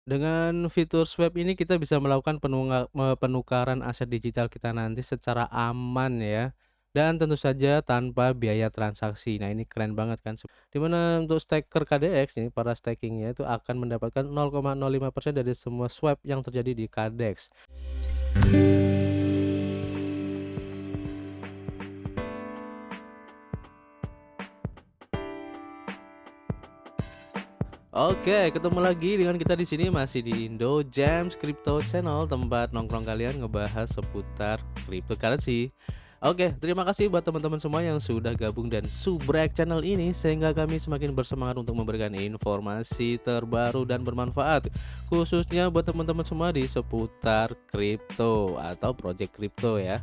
Dengan fitur swap ini kita bisa melakukan penukaran aset digital kita nanti secara aman ya, dan tentu saja tanpa biaya transaksi. Nah ini keren banget kan, di mana untuk staker KDX nih, para stakingnya itu akan mendapatkan 0,05% dari semua swap yang terjadi di KDX. Oke, ketemu lagi dengan kita di sini masih di Indo Jams Crypto Channel, tempat nongkrong kalian ngebahas seputar cryptocurrency. Oke, terima kasih buat teman-teman semua yang sudah gabung dan subrek channel ini sehingga kami semakin bersemangat untuk memberikan informasi terbaru dan bermanfaat khususnya buat teman-teman semua di seputar kripto atau project kripto ya.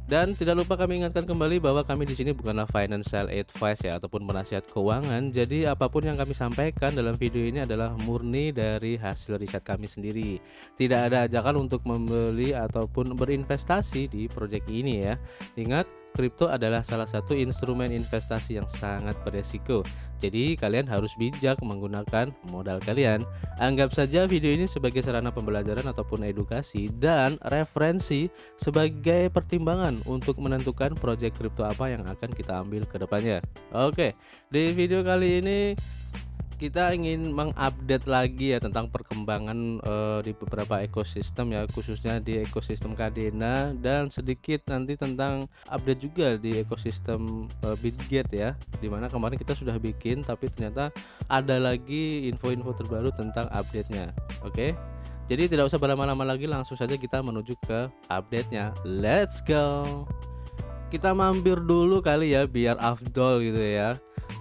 Dan tidak lupa kami ingatkan kembali bahwa kami di sini bukanlah financial advice ya ataupun penasihat keuangan. Jadi apapun yang kami sampaikan dalam video ini adalah murni dari hasil riset kami sendiri. Tidak ada ajakan untuk membeli ataupun berinvestasi di proyek ini ya. Ingat, kripto adalah salah satu instrumen investasi yang sangat beresiko. Jadi kalian harus bijak menggunakan modal kalian. Anggap saja video ini sebagai sarana pembelajaran ataupun edukasi dan referensi sebagai pertimbangan untuk menentukan proyek kripto apa yang akan kita ambil ke depannya. Oke, di video kali ini kita ingin mengupdate lagi ya tentang perkembangan di beberapa ekosistem ya, khususnya di ekosistem Kadena dan sedikit nanti tentang update juga di ekosistem Bitget ya, dimana kemarin kita sudah bikin tapi ternyata ada lagi info-info terbaru tentang update-nya. Oke, jadi tidak usah berlama-lama lagi, langsung saja kita menuju ke update-nya. Let's go. Kita mampir dulu kali ya biar afdol gitu ya.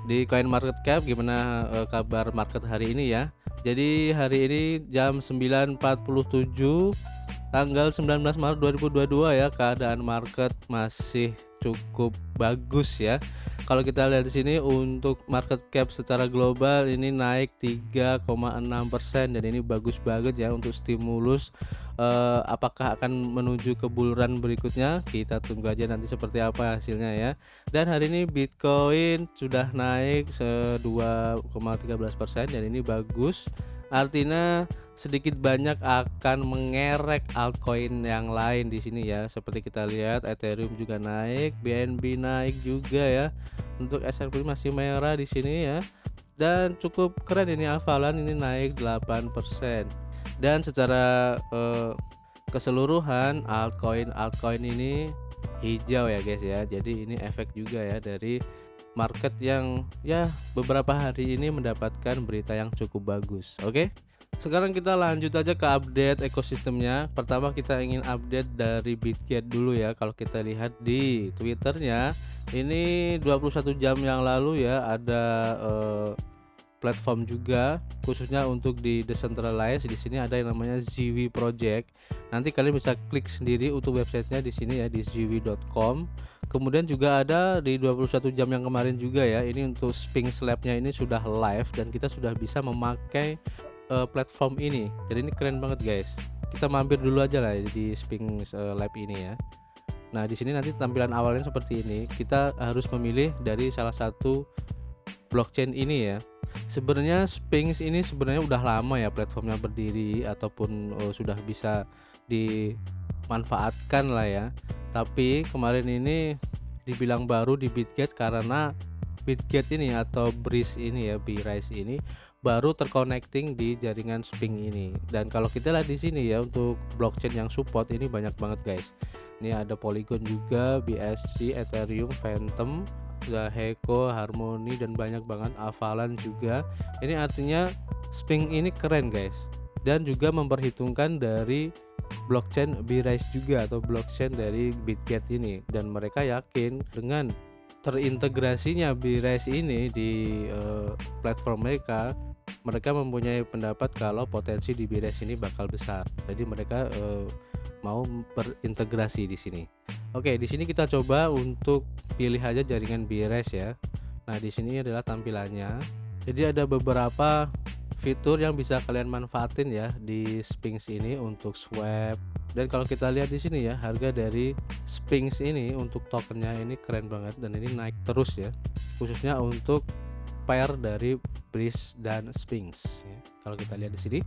Di Coin Market Cap gimana kabar market hari ini ya. Jadi hari ini jam 9.47 tanggal 19 Maret 2022 ya, keadaan market masih cukup bagus ya. Kalau kita lihat di sini untuk market cap secara global ini naik 3,6% dan ini bagus banget ya untuk stimulus. Apakah akan menuju ke bull run berikutnya? Kita tunggu aja nanti seperti apa hasilnya ya. Dan hari ini Bitcoin sudah naik 2,13% dan ini bagus. Artinya sedikit banyak akan mengerek altcoin yang lain di sini ya. Seperti kita lihat Ethereum juga naik, BNB naik juga ya. Untuk S&P masih merah di sini ya. Dan cukup keren ini Avalan ini naik 8%. Dan secara keseluruhan altcoin ini hijau ya guys ya. Jadi ini efek juga ya dari market yang ya beberapa hari ini mendapatkan berita yang cukup bagus. Oke, sekarang kita lanjut aja ke update ekosistemnya. Pertama kita ingin update dari Bitget dulu ya. Kalau kita lihat di Twitternya ini 21 jam yang lalu ya ada platform juga khususnya untuk di decentralized. Di sini ada yang namanya Ziwi Project. Nanti kalian bisa klik sendiri untuk websitenya di sini ya, di ziwi.com. Kemudian juga ada di 21 jam yang kemarin juga ya. Ini untuk Sphinx Lab-nya ini sudah live dan kita sudah bisa memakai platform ini. Jadi ini keren banget guys. Kita mampir dulu aja lah di Sphinx Lab ini ya. Nah, di sini nanti tampilan awalnya seperti ini. Kita harus memilih dari salah satu blockchain ini ya. Sebenarnya Sphinx ini sebenarnya udah lama ya platformnya berdiri ataupun sudah bisa dimanfaatkan lah ya. Tapi kemarin ini dibilang baru di Bitget karena Bitget ini atau Breeze ini ya, Breeze ini baru terconnecting di jaringan Sphinx ini. Dan kalau kita lihat di sini ya untuk blockchain yang support ini banyak banget guys. Ini ada Polygon juga, BSC, Ethereum, Phantom, Heko, Harmony dan banyak banget, Avalan juga. Ini artinya Sphinx ini keren guys. Dan juga memperhitungkan dari blockchain Breeze juga atau blockchain dari Bitget ini, dan mereka yakin dengan terintegrasinya Breeze ini di platform mereka mempunyai pendapat kalau potensi di Breeze ini bakal besar. Jadi mereka mau berintegrasi di sini. Oke, di sini kita coba untuk pilih aja jaringan Breeze ya. Nah, di sini adalah tampilannya. Jadi ada beberapa fitur yang bisa kalian manfaatin ya di Sphinx ini untuk swap. Dan kalau kita lihat di sini ya, harga dari Sphinx ini untuk tokennya ini keren banget dan ini naik terus ya. Khususnya untuk pair dari Breeze dan Sphinx ya, kalau kita lihat di sini.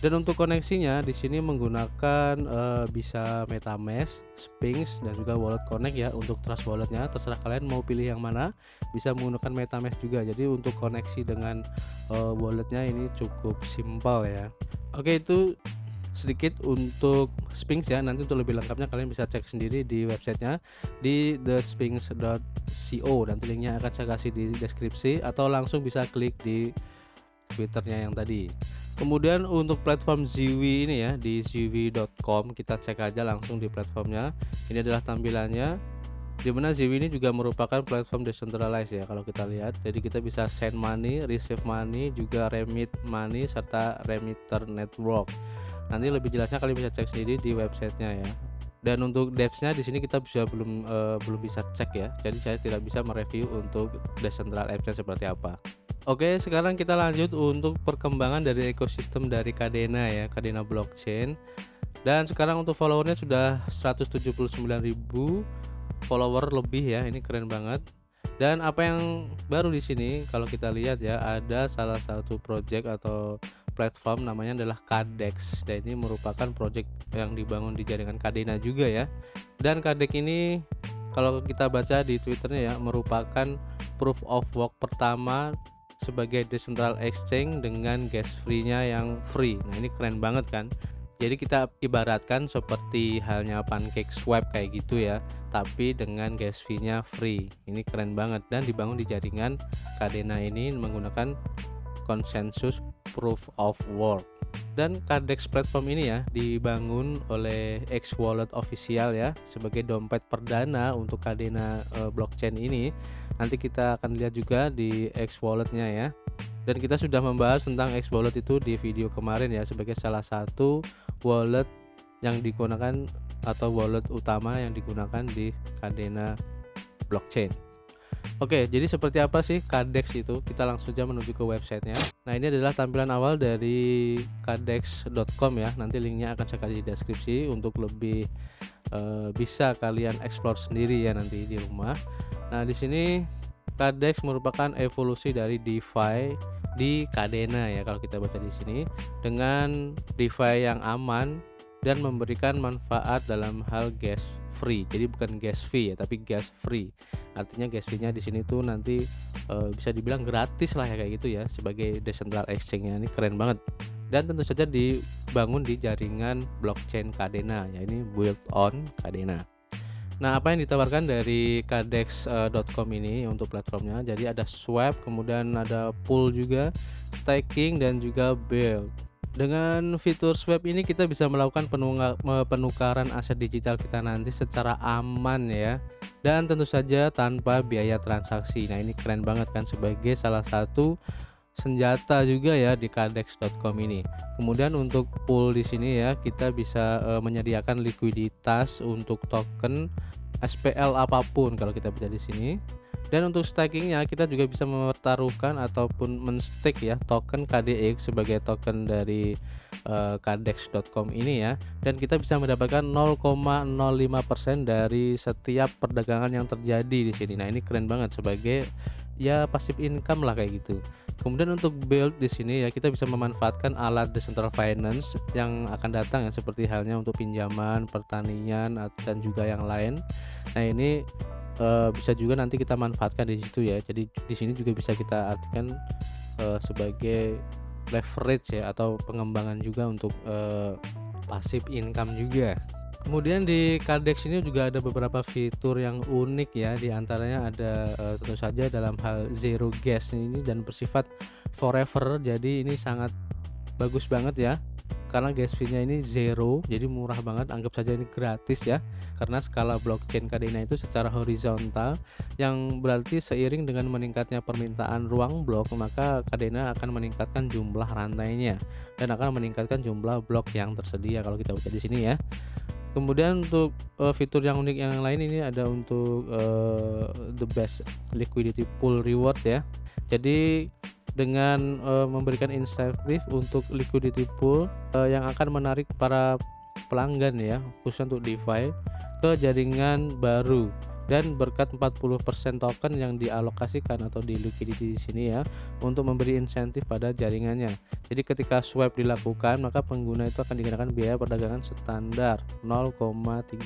Dan untuk koneksinya di sini menggunakan bisa MetaMask, Sphinx dan juga Wallet Connect ya. Untuk Trust Walletnya terserah kalian mau pilih yang mana, bisa menggunakan MetaMask juga. Jadi untuk koneksi dengan walletnya ini cukup simpel ya. Oke, itu sedikit untuk Sphinx ya. Nanti untuk lebih lengkapnya kalian bisa cek sendiri di websitenya di thesphinx.co. Nanti linknya akan saya kasih di deskripsi atau langsung bisa klik di Twitternya yang tadi. Kemudian untuk platform Ziwi ini ya, di ziwi.com kita cek aja langsung di platformnya. Ini adalah tampilannya, dimana Ziwi ini juga merupakan platform decentralized ya kalau kita lihat. Jadi kita bisa send money, receive money, juga remit money serta remitter network. Nanti lebih jelasnya kalian bisa cek sendiri di websitenya ya. Dan untuk devs-nya di sini kita belum bisa cek ya. Jadi saya tidak bisa mereview untuk decentral apps-nya seperti apa. Oke, sekarang kita lanjut untuk perkembangan dari ekosistem dari Kadena ya, Kadena blockchain. Dan sekarang untuk followernya sudah 179.000 follower lebih ya, ini keren banget. Dan apa yang baru di sini kalau kita lihat ya, ada salah satu project atau platform namanya adalah Kadex. Dan ini merupakan project yang dibangun di jaringan Kadena juga ya. Dan Kadex ini kalau kita baca di Twitternya ya, merupakan proof of work pertama sebagai decentral exchange dengan gas free-nya yang free. Nah, ini keren banget kan. Jadi kita ibaratkan seperti halnya PancakeSwap kayak gitu ya, tapi dengan gas fee-nya free. Ini keren banget dan dibangun di jaringan Kadena ini menggunakan konsensus proof of work. Dan Kadex platform ini ya dibangun oleh X Wallet official ya sebagai dompet perdana untuk Kadena blockchain ini. Nanti kita akan lihat juga di X Wallet-nya ya. Dan kita sudah membahas tentang X Wallet itu di video kemarin ya, sebagai salah satu wallet yang digunakan atau wallet utama yang digunakan di Kadena blockchain. Oke, jadi seperti apa sih Kadex itu? Kita langsung saja menuju ke websitenya. Nah, ini adalah tampilan awal dari kadex.com ya. Nanti linknya akan saya kasih di deskripsi untuk lebih bisa kalian explore sendiri ya nanti di rumah. Nah, di sini Kadex merupakan evolusi dari DeFi di Kadena ya kalau kita baca di sini, dengan DeFi yang aman dan memberikan manfaat dalam hal gas free. Jadi bukan gas fee ya, tapi gas free. Artinya gas fee-nya di sini tuh nanti bisa dibilang gratis lah ya kayak gitu ya sebagai decentral exchange-nya. Ini keren banget. Dan tentu saja dibangun di jaringan blockchain Kadena ya, ini built on Kadena. Nah, apa yang ditawarkan dari kadex.com ini untuk platformnya? Jadi ada swap, kemudian ada pool juga, staking dan juga build. Dengan fitur swap ini kita bisa melakukan penukaran aset digital kita nanti secara aman ya, dan tentu saja tanpa biaya transaksi. Nah, ini keren banget kan sebagai salah satu senjata juga ya di kadex.com ini. Kemudian untuk pool di sini ya, kita bisa menyediakan likuiditas untuk token SPL apapun kalau kita bisa di sini. Dan untuk stakingnya kita juga bisa mempertaruhkan ataupun men-stake ya token KDX sebagai token dari kadex.com ini ya, dan kita bisa mendapatkan 0,05% dari setiap perdagangan yang terjadi di sini. Nah, ini keren banget sebagai ya passive income lah kayak gitu. Kemudian untuk build di sini ya, kita bisa memanfaatkan alat decentral finance yang akan datang ya, seperti halnya untuk pinjaman, pertanian dan juga yang lain. Nah, ini bisa juga nanti kita manfaatkan di situ ya. Jadi di sini juga bisa kita artikan sebagai leverage ya, atau pengembangan juga untuk passive income juga. Kemudian di Kadex ini juga ada beberapa fitur yang unik ya. Di antaranya ada tentu saja dalam hal zero gas ini dan bersifat forever. Jadi ini sangat bagus banget ya, karena gas fee-nya ini zero, jadi murah banget. Anggap saja ini gratis ya, karena skala blockchain Kadena itu secara horizontal, yang berarti seiring dengan meningkatnya permintaan ruang blok, maka Kadena akan meningkatkan jumlah rantainya dan akan meningkatkan jumlah blok yang tersedia kalau kita baca di sini ya. Kemudian untuk fitur yang unik yang lain ini ada untuk the best liquidity pool reward ya. Jadi dengan memberikan insentif untuk liquidity pool yang akan menarik para pelanggan ya, khususnya untuk DeFi ke jaringan baru dan berkat 40% token yang dialokasikan atau di liquidity di sini ya untuk memberi insentif pada jaringannya. Jadi ketika swipe dilakukan maka pengguna itu akan dikenakan biaya perdagangan standar 0,3%,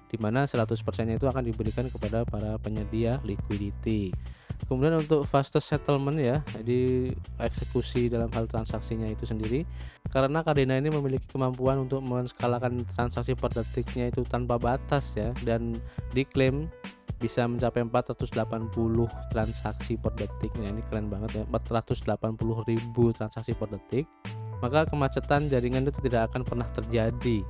di mana 100% itu akan diberikan kepada para penyedia liquidity. Kemudian untuk fastest settlement ya, jadi eksekusi dalam hal transaksinya itu sendiri, karena Kadena ini memiliki kemampuan untuk menskalakan transaksi per detiknya itu tanpa batas ya, dan diklaim bisa mencapai 480 transaksi per detik. Nah, ini keren banget ya, 480.000 transaksi per detik. Maka kemacetan jaringan itu tidak akan pernah terjadi.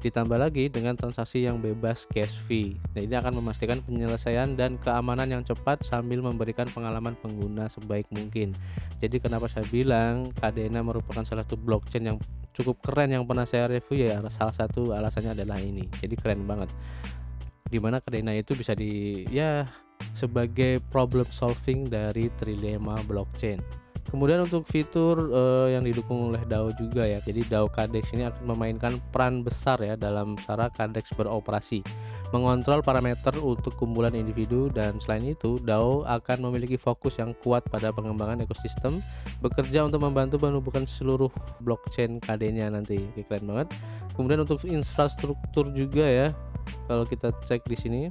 Ditambah lagi dengan transaksi yang bebas gas fee. Nah, ini akan memastikan penyelesaian dan keamanan yang cepat sambil memberikan pengalaman pengguna sebaik mungkin. Jadi kenapa saya bilang Kadena merupakan salah satu blockchain yang cukup keren yang pernah saya review ya, salah satu alasannya adalah ini. Jadi keren banget. Dimana Kadena itu bisa sebagai problem solving dari trilema blockchain. Kemudian untuk fitur yang didukung oleh DAO juga ya. Jadi DAO Cadex ini akan memainkan peran besar ya dalam cara Cadex beroperasi, mengontrol parameter untuk kumpulan individu, dan selain itu DAO akan memiliki fokus yang kuat pada pengembangan ekosistem, bekerja untuk membantu menumbuhkan seluruh blockchain KD-nya nanti. Oke, keren banget. Kemudian untuk infrastruktur juga ya. Kalau kita cek di sini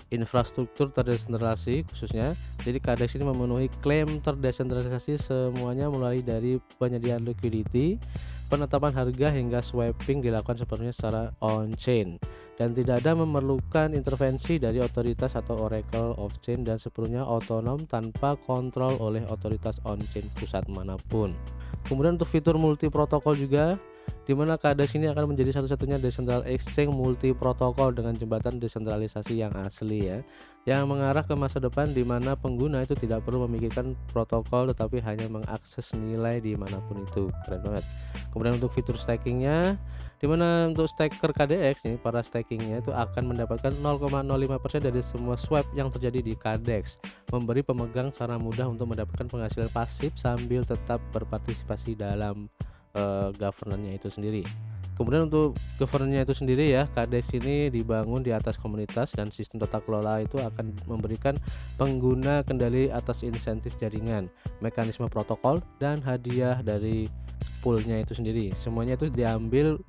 infrastruktur terdesentralisasi khususnya, jadi Cadex ini memenuhi klaim terdesentralisasi semuanya, mulai dari penyediaan liquidity, penetapan harga hingga swiping dilakukan sepenuhnya secara on-chain dan tidak ada memerlukan intervensi dari otoritas atau oracle off-chain, dan sepenuhnya otonom tanpa kontrol oleh otoritas on-chain pusat manapun. Kemudian untuk fitur multi protokol juga, di mana Cadex ini akan menjadi satu-satunya decentral exchange multi protokol dengan jembatan desentralisasi yang asli ya, yang mengarah ke masa depan di mana pengguna itu tidak perlu memikirkan protokol tetapi hanya mengakses nilai dimanapun itu. Keren banget. Kemudian untuk fitur stakingnya, di mana untuk staker KDX nih, para stakingnya itu akan mendapatkan 0,05% dari semua swap yang terjadi di Cadex, memberi pemegang cara mudah untuk mendapatkan penghasilan pasif sambil tetap berpartisipasi dalam governance-nya itu sendiri. Kemudian untuk governance-nya itu sendiri ya, Cadex ini dibangun di atas komunitas dan sistem tata kelola itu akan memberikan pengguna kendali atas insentif jaringan, mekanisme protokol, dan hadiah dari poolnya itu sendiri. Semuanya itu diambil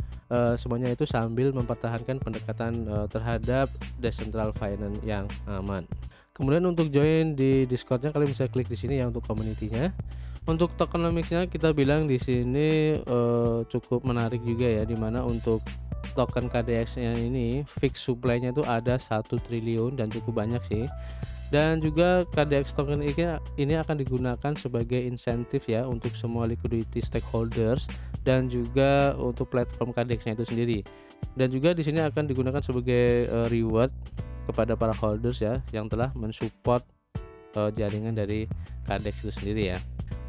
semuanya itu sambil mempertahankan pendekatan terhadap decentral finance yang aman. Kemudian untuk join di Discord-nya kalian bisa klik di sini ya untuk community-nya. Untuk tokenomics-nya kita bilang di sini cukup menarik juga ya, dimana untuk token KDX-nya ini fix supply-nya itu ada 1 triliun dan cukup banyak sih. Dan juga KDX token ini akan digunakan sebagai insentif ya untuk semua liquidity stakeholders dan juga untuk platform KDX-nya itu sendiri. Dan juga di sini akan digunakan sebagai reward kepada para holders ya yang telah mensupport jaringan dari KDX itu sendiri ya.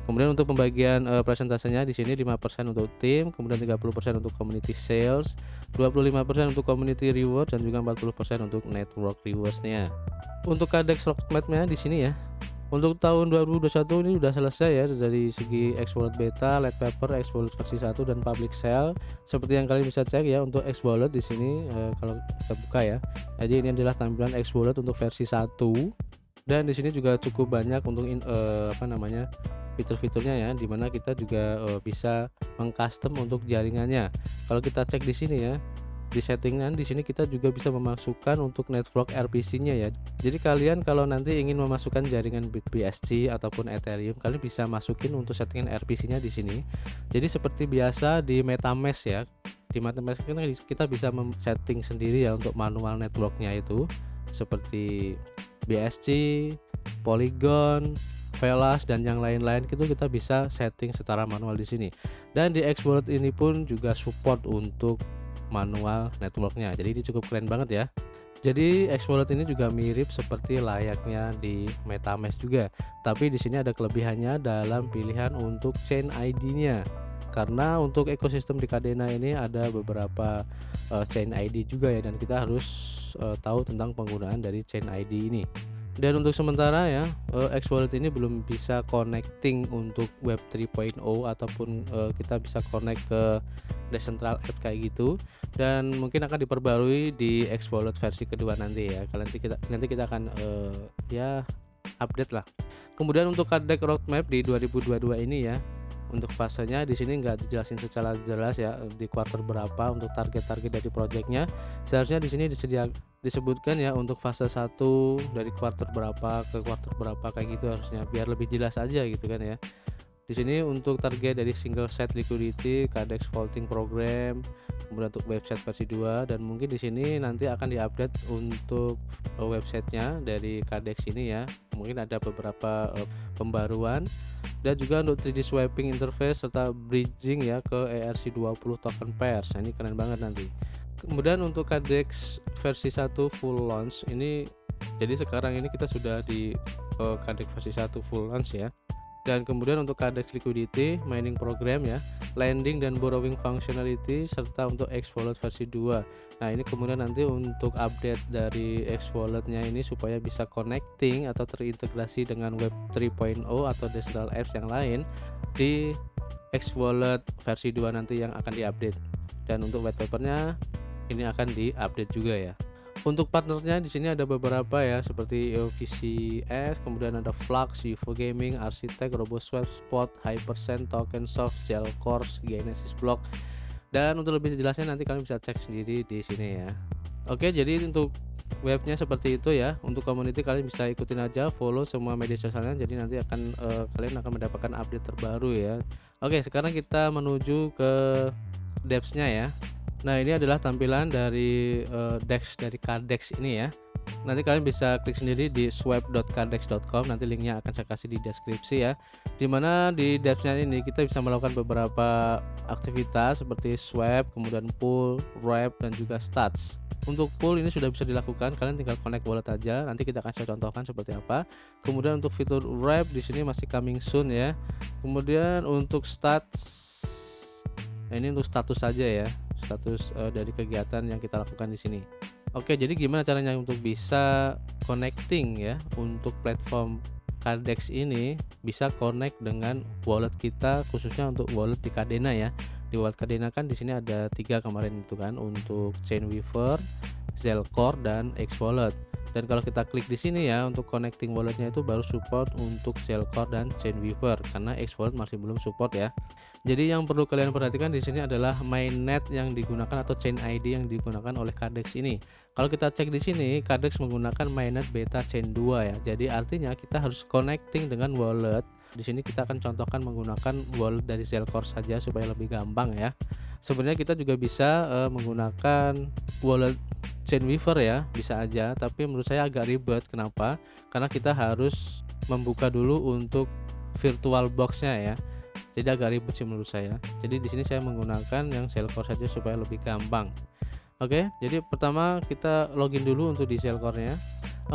Kemudian untuk pembagian presentasenya di sini 5% untuk tim, kemudian 30% untuk community sales, 25% untuk community reward, dan juga 40% untuk network rewards-nya. Untuk Cadex roadmap-nya di sini ya. Untuk tahun 2021 ini sudah selesai ya dari segi X-Wallet beta, light paper, X-Wallet versi 1 dan public sale. Seperti yang kalian bisa cek ya untuk X-Wallet di sini kalau kita buka ya. Jadi ini adalah tampilan X-Wallet untuk versi 1. Dan di sini juga cukup banyak untuk fitur-fiturnya ya, dimana kita juga bisa mengcustom untuk jaringannya. Kalau kita cek di sini ya, di settingan di sini kita juga bisa memasukkan untuk network RPC-nya ya. Jadi kalian kalau nanti ingin memasukkan jaringan BSC ataupun Ethereum, kalian bisa masukin untuk settingan RPC-nya di sini. Jadi seperti biasa di MetaMask ya. Di MetaMask kita bisa setting sendiri ya untuk manual networknya itu, seperti BSC, Polygon, Velas, dan yang lain-lain itu kita bisa setting secara manual di sini. Dan di X-Wallet ini pun juga support untuk manual networknya. Jadi ini cukup keren banget ya. Jadi X-Wallet ini juga mirip seperti layaknya di MetaMask juga. Tapi di sini ada kelebihannya dalam pilihan untuk chain ID-nya. Karena untuk ekosistem di Kadena ini ada beberapa chain ID juga ya, dan kita harus tahu tentang penggunaan dari chain ID ini. Dan untuk sementara ya, X-Wallet ini belum bisa connecting untuk Web 3.0 ataupun kita bisa connect ke decentral app kayak gitu, dan mungkin akan diperbarui di X Wallet versi kedua nanti ya. Nanti kita akan ya update lah. Kemudian untuk KDEX roadmap di 2022 ini ya, untuk fasenya di sini nggak dijelasin secara jelas ya di quarter berapa untuk target-target dari projectnya. Seharusnya di sini disebutkan ya untuk fase 1 dari quarter berapa ke quarter berapa kayak gitu harusnya, biar lebih jelas aja gitu kan ya. Di sini untuk target dari single set liquidity, KDEX vaulting program, kemudian untuk website versi 2, dan mungkin di sini nanti akan diupdate untuk websitenya dari KDEX ini ya. Mungkin ada beberapa pembaruan, dan juga untuk 3D swapping interface serta bridging ya ke ERC20 token pairs. Nah, ini keren banget nanti. Kemudian untuk KDEX versi 1 full launch ini, jadi sekarang ini kita sudah di KDEX versi 1 full launch ya. Dan kemudian untuk KDEX liquidity, mining program ya, lending dan borrowing functionality, serta untuk X Wallet versi 2. Nah, ini kemudian nanti untuk update dari X Walletnya ini supaya bisa connecting atau terintegrasi dengan Web 3.0 atau digital apps yang lain di X Wallet versi 2 nanti yang akan diupdate. Dan untuk white papernya ini akan diupdate juga ya. Untuk partnernya di sini ada beberapa ya, seperti EOKCS, kemudian ada Flux, UFO Gaming, Architect, RoboSwap, Spot, Hypercent, Tokensoft, Gelcourse, Genesis Block. Dan untuk lebih jelasnya nanti kalian bisa cek sendiri di sini ya. Oke, jadi untuk webnya seperti itu ya. Untuk community kalian bisa ikutin aja, follow semua media sosialnya, jadi nanti kalian akan mendapatkan update terbaru ya. Oke, sekarang kita menuju ke dApps-nya ya. Nah, ini adalah tampilan dari DEX dari KDEX ini ya. Nanti kalian bisa klik sendiri di swap.kdex.com, nanti linknya akan saya kasih di deskripsi ya. Dimana di dApps-nya ini kita bisa melakukan beberapa aktivitas seperti swap, kemudian pull, wrap, dan juga stats. Untuk pull ini sudah bisa dilakukan, kalian tinggal connect wallet aja. Nanti kita akan saya contohkan seperti apa. Kemudian untuk fitur wrap di sini masih coming soon ya. Kemudian untuk stats, nah ini untuk status saja ya, status dari kegiatan yang kita lakukan di sini. Oke, jadi gimana caranya untuk bisa connecting ya untuk platform KDEX ini, bisa connect dengan wallet kita, khususnya untuk wallet di Kadena ya. Di wallet Kadena kan di sini ada 3 kemarin itu kan, untuk Chainweaver, Zelcore, dan X Wallet. Dan kalau kita klik di sini ya, untuk connecting walletnya itu baru support untuk Zelcore dan Chainweaver, karena X Wallet masih belum support ya. Jadi yang perlu kalian perhatikan di sini adalah mainnet yang digunakan atau chain ID yang digunakan oleh KDEX ini. Kalau kita cek di sini, KDEX menggunakan mainnet beta chain 2 ya. Jadi artinya kita harus connecting dengan wallet. Di sini kita akan contohkan menggunakan wallet dari Zelcore saja supaya lebih gampang ya. Sebenarnya kita juga bisa menggunakan wallet Chainweaver ya, bisa aja, tapi menurut saya agak ribet. Kenapa? Karena kita harus membuka dulu untuk virtual box-nya ya. Jadi agak ribet sih menurut saya. Jadi di sini saya menggunakan yang Zelcore saja supaya lebih gampang. Oke, jadi pertama kita login dulu untuk di Zelcore-nya.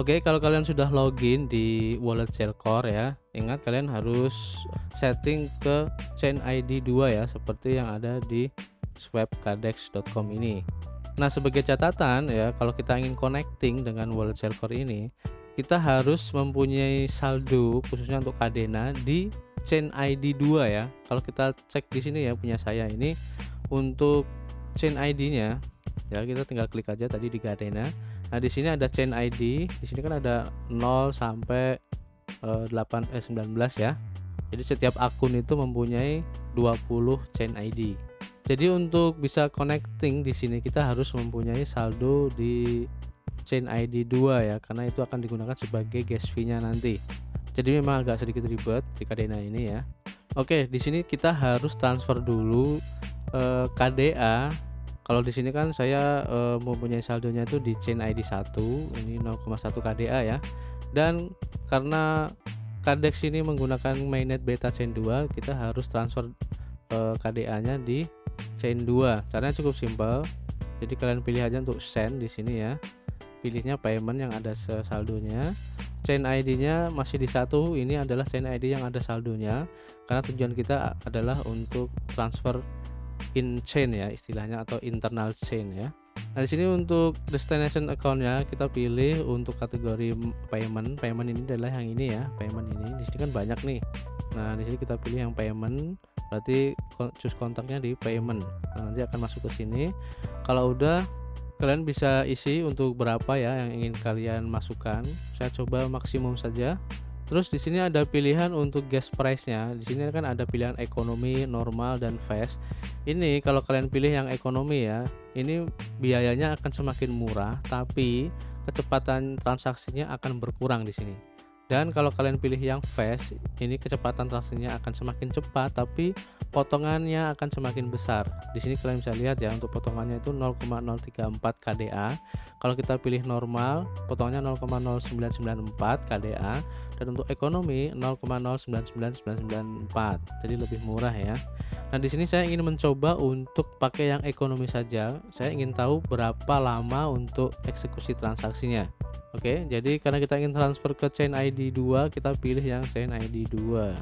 Oke, kalau kalian sudah login di wallet Zelcore ya, ingat kalian harus setting ke chain ID 2 ya, seperti yang ada di swapkdex.com ini. Nah, sebagai catatan ya, kalau kita ingin connecting dengan wallet Zelcore ini, kita harus mempunyai saldo khususnya untuk Kadena di chain ID 2 ya. Kalau kita cek di sini ya, punya saya ini untuk chain ID-nya ya, kita tinggal klik aja tadi di Kadena. Nah, di sini ada chain ID, di sini kan ada 0 sampai 19 ya. Jadi setiap akun itu mempunyai 20 chain ID. Jadi untuk bisa connecting di sini kita harus mempunyai saldo di chain ID 2 ya, karena itu akan digunakan sebagai gas fee-nya nanti. Jadi memang agak sedikit ribet di Kadena ini ya. Oke, di sini kita harus transfer dulu KDA. Kalau di sini kan saya mempunyai saldonya itu di chain ID 1, ini 0,1 KDA ya. Dan karena KDEX ini menggunakan mainnet beta chain 2, kita harus transfer KDA-nya di chain 2. Caranya cukup simpel. Jadi kalian pilih aja untuk send di sini ya. Pilihnya payment yang ada saldonya. Chain ID-nya masih di 1, ini adalah chain ID yang ada saldonya, karena tujuan kita adalah untuk transfer in chain ya istilahnya, atau internal chain ya. Nah, di sini untuk destination account-nya kita pilih untuk kategori payment. Payment ini adalah yang ini ya, payment ini. Di sini kan banyak nih. Nah, di sini kita pilih yang payment, berarti choose kontaknya di payment. Nah, nanti akan masuk ke sini. Kalau udah, kalian bisa isi untuk berapa ya yang ingin kalian masukkan. Saya coba maksimum saja. Terus di sini ada pilihan untuk gas price-nya. Di sini kan ada pilihan ekonomi, normal, dan fast. Ini kalau kalian pilih yang ekonomi ya, ini biayanya akan semakin murah, tapi kecepatan transaksinya akan berkurang di sini. Dan kalau kalian pilih yang fast, ini kecepatan transaksinya akan semakin cepat, tapi potongannya akan semakin besar. Di sini kalian bisa lihat ya, untuk potongannya itu 0,034 kDA. Kalau kita pilih normal, potongannya 0,0994 kDA, dan untuk ekonomi 0,099994. Jadi lebih murah ya. Nah, di sini saya ingin mencoba untuk pakai yang ekonomi saja. Saya ingin tahu berapa lama untuk eksekusi transaksinya. Oke, jadi karena kita ingin transfer ke chain ID 2, kita pilih yang chain ID 2.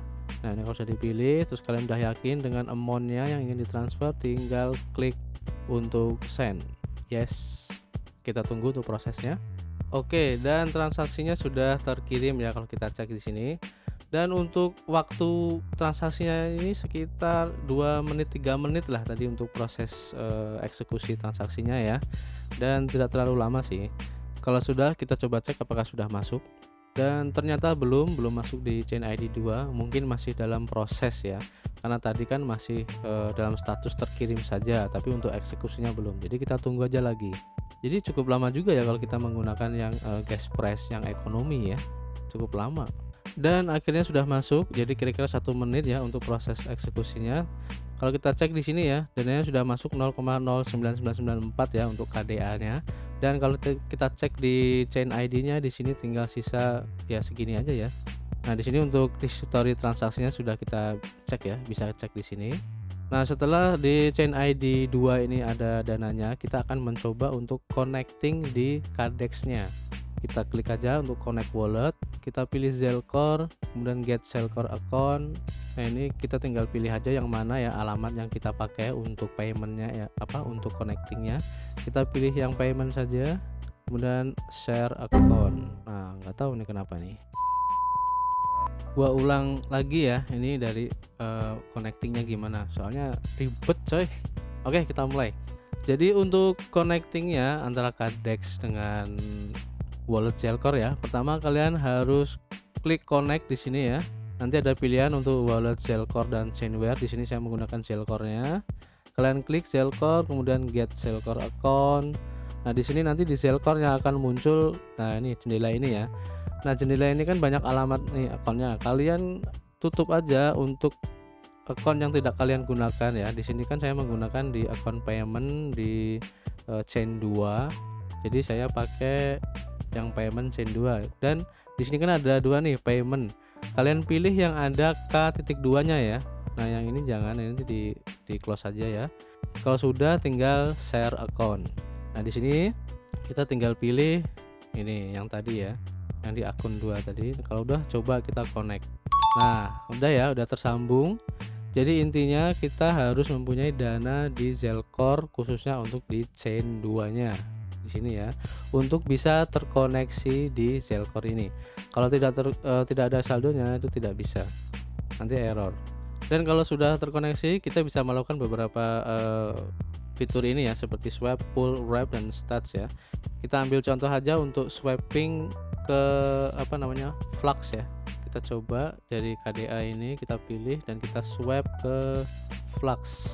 Nah, ini kalau sudah dipilih, terus kalian udah yakin dengan amount-nya yang ingin ditransfer, tinggal klik untuk send. Yes. Kita tunggu untuk prosesnya. Oke, dan transaksinya sudah terkirim ya kalau kita cek di sini. Dan untuk waktu transaksinya ini sekitar 2 menit 3 menit lah tadi untuk proses eksekusi transaksinya ya. Dan tidak terlalu lama sih. Kalau sudah, kita coba cek apakah sudah masuk. Dan ternyata belum masuk di chain ID 2, mungkin masih dalam proses ya. Karena tadi kan masih dalam status terkirim saja, tapi untuk eksekusinya belum. Jadi kita tunggu aja lagi. Jadi cukup lama juga ya kalau kita menggunakan yang gas price yang ekonomi ya. Cukup lama. Dan akhirnya sudah masuk, jadi kira-kira 1 menit ya untuk proses eksekusinya. Kalau kita cek di sini ya, dananya sudah masuk 0,09994 ya untuk KDA-nya. Dan kalau kita cek di chain ID-nya, di sini tinggal sisa ya segini aja ya. Nah, di sini untuk history transaksinya sudah kita cek ya, bisa cek di sini. Nah, setelah di chain ID 2 ini ada dananya, kita akan mencoba untuk connecting di Cadex-nya. Kita klik aja untuk connect wallet, kita pilih Zelcore, kemudian get Zelcore account. Nah, ini kita tinggal pilih aja yang mana ya alamat yang kita pakai untuk paymentnya ya, untuk connectingnya. Kita pilih yang payment saja, kemudian share account. Nah, nggak tahu nih kenapa nih. Gua ulang lagi ya, ini dari connectingnya gimana, soalnya ribet coy. Oke, kita mulai. Jadi untuk connectingnya antara Cadex dengan wallet Zelcore ya, pertama kalian harus klik connect di sini ya. Nanti ada pilihan untuk wallet Zelcore dan Chainware. Di sini saya menggunakan Zelcore-nya. Kalian klik Zelcore, kemudian get Zelcore account. Nah, di sini nanti di Zelcore-nya akan muncul, nah ini jendela ini ya. Nah, jendela ini kan banyak alamat nih akunnya. Kalian tutup aja untuk akun yang tidak kalian gunakan ya. Di sini kan saya menggunakan di akun payment di chain 2. Jadi saya pakai yang payment chain 2, dan di sini kan ada 2 nih payment. Kalian pilih yang ada K.2-nya ya. Nah, yang ini jangan, ini di close aja ya. Kalau sudah, tinggal share account. Nah, di sini kita tinggal pilih ini yang tadi ya, yang di akun 2 tadi. Kalau udah, coba kita connect. Nah, udah ya, udah tersambung. Jadi intinya kita harus mempunyai dana di Zelcore khususnya untuk di chain 2-nya. Di sini ya, untuk bisa terkoneksi di Zelcore ini. Kalau tidak ada saldonya, itu tidak bisa, nanti error. Dan kalau sudah terkoneksi, kita bisa melakukan beberapa fitur ini ya, seperti swap, pull, wrap, dan stats ya. Kita ambil contoh aja untuk swapping ke flux ya. Kita coba dari KDA ini, kita pilih dan kita swap ke flux.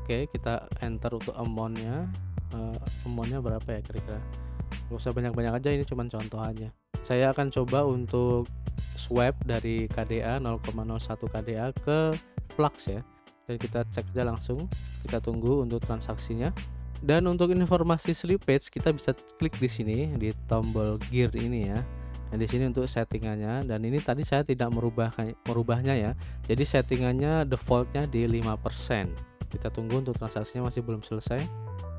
Oke, kita enter untuk amount-nya. Amount-nya berapa ya kira-kira, gak usah banyak-banyak aja, ini cuma contoh aja. Saya akan coba untuk swap dari KDA 0,01 KDA ke flux ya, dan kita cek aja langsung. Kita tunggu untuk transaksinya. Dan untuk informasi slippage kita bisa klik di sini di tombol gear ini ya. Dan di sini untuk settingannya, dan ini tadi saya tidak merubahnya ya. Jadi settingannya defaultnya di 5%. Kita tunggu untuk transaksinya masih belum selesai.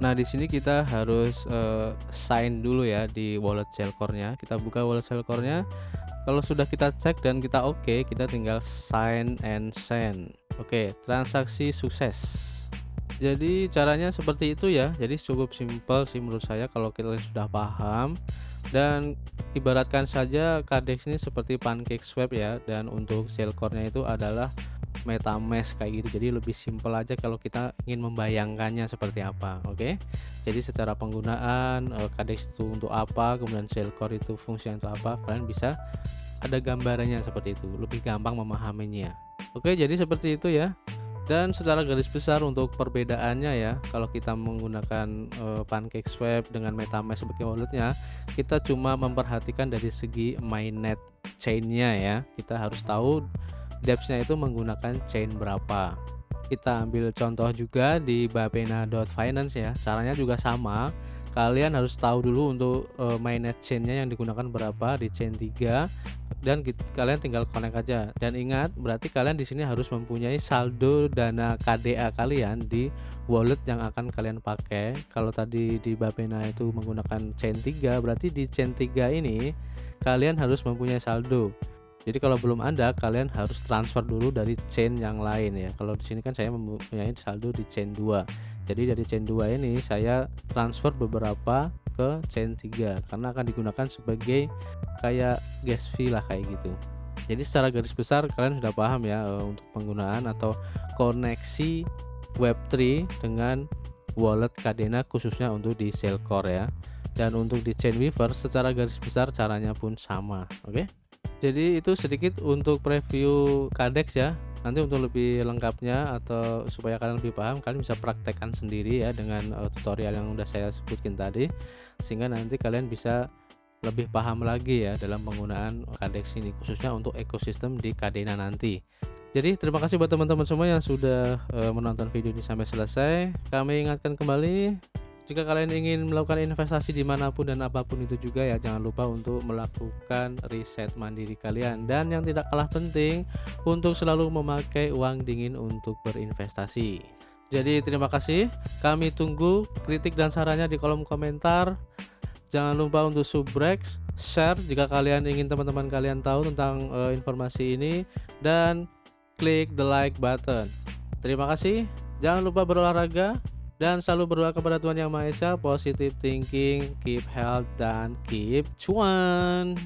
Nah, di sini kita harus sign dulu ya di wallet Zelcore-nya. Kita buka wallet Zelcore-nya. Kalau sudah kita cek dan kita oke, kita tinggal sign and send. Oke, transaksi sukses. Jadi caranya seperti itu ya. Jadi cukup simpel sih menurut saya kalau kalian sudah paham. Dan ibaratkan saja KDEX ini seperti pancake swap ya. Dan untuk shellcore-nya itu adalah MetaMask kayak gitu. Jadi lebih simpel aja kalau kita ingin membayangkannya seperti apa. Oke. Jadi secara penggunaan KDEX itu untuk apa, kemudian shellcore itu fungsinya untuk apa, kalian bisa ada gambarannya seperti itu. Lebih gampang memahaminya. Oke, jadi seperti itu ya. Dan secara garis besar untuk perbedaannya ya, kalau kita menggunakan pancake swap dengan MetaMask sebagai walletnya, kita cuma memperhatikan dari segi mainnet chainnya ya. Kita harus tahu dApps-nya itu menggunakan chain berapa. Kita ambil contoh juga di Bapena.finance ya. Caranya juga sama. Kalian harus tahu dulu untuk mainnet chainnya yang digunakan berapa di chain 3, dan kalian tinggal connect aja. Dan ingat, berarti kalian di sini harus mempunyai saldo dana KDA kalian di wallet yang akan kalian pakai. Kalau tadi di Bapena itu menggunakan chain 3, berarti di chain 3 ini kalian harus mempunyai saldo. Jadi kalau belum ada, kalian harus transfer dulu dari chain yang lain ya. Kalau di sini kan saya mempunyai saldo di chain 2. Jadi dari chain 2 ini saya transfer beberapa ke chain 3 karena akan digunakan sebagai kayak gas fee lah kayak gitu. Jadi secara garis besar kalian sudah paham ya untuk penggunaan atau koneksi Web3 dengan wallet Kadena khususnya untuk di Shellcore ya. Dan untuk di Chainweaver secara garis besar caranya pun sama. Oke. Jadi itu sedikit untuk preview KDEX ya. Nanti untuk lebih lengkapnya atau supaya kalian lebih paham, kalian bisa praktekkan sendiri ya dengan tutorial yang udah saya sebutkan tadi, sehingga nanti kalian bisa lebih paham lagi ya dalam penggunaan KDEX ini khususnya untuk ekosistem di Kadena nanti. Jadi terima kasih buat teman-teman semua yang sudah menonton video ini sampai selesai. Kami ingatkan kembali, jika kalian ingin melakukan investasi dimanapun dan apapun itu juga ya, jangan lupa untuk melakukan riset mandiri kalian. Dan yang tidak kalah penting, untuk selalu memakai uang dingin untuk berinvestasi. Jadi terima kasih, kami tunggu kritik dan sarannya di kolom komentar. Jangan lupa untuk subscribe, share jika kalian ingin teman-teman kalian tahu tentang informasi ini, dan klik the like button. Terima kasih, jangan lupa berolahraga. Dan selalu berdoa kepada Tuhan Yang Maha Esa, positive thinking, keep health, dan keep cuan.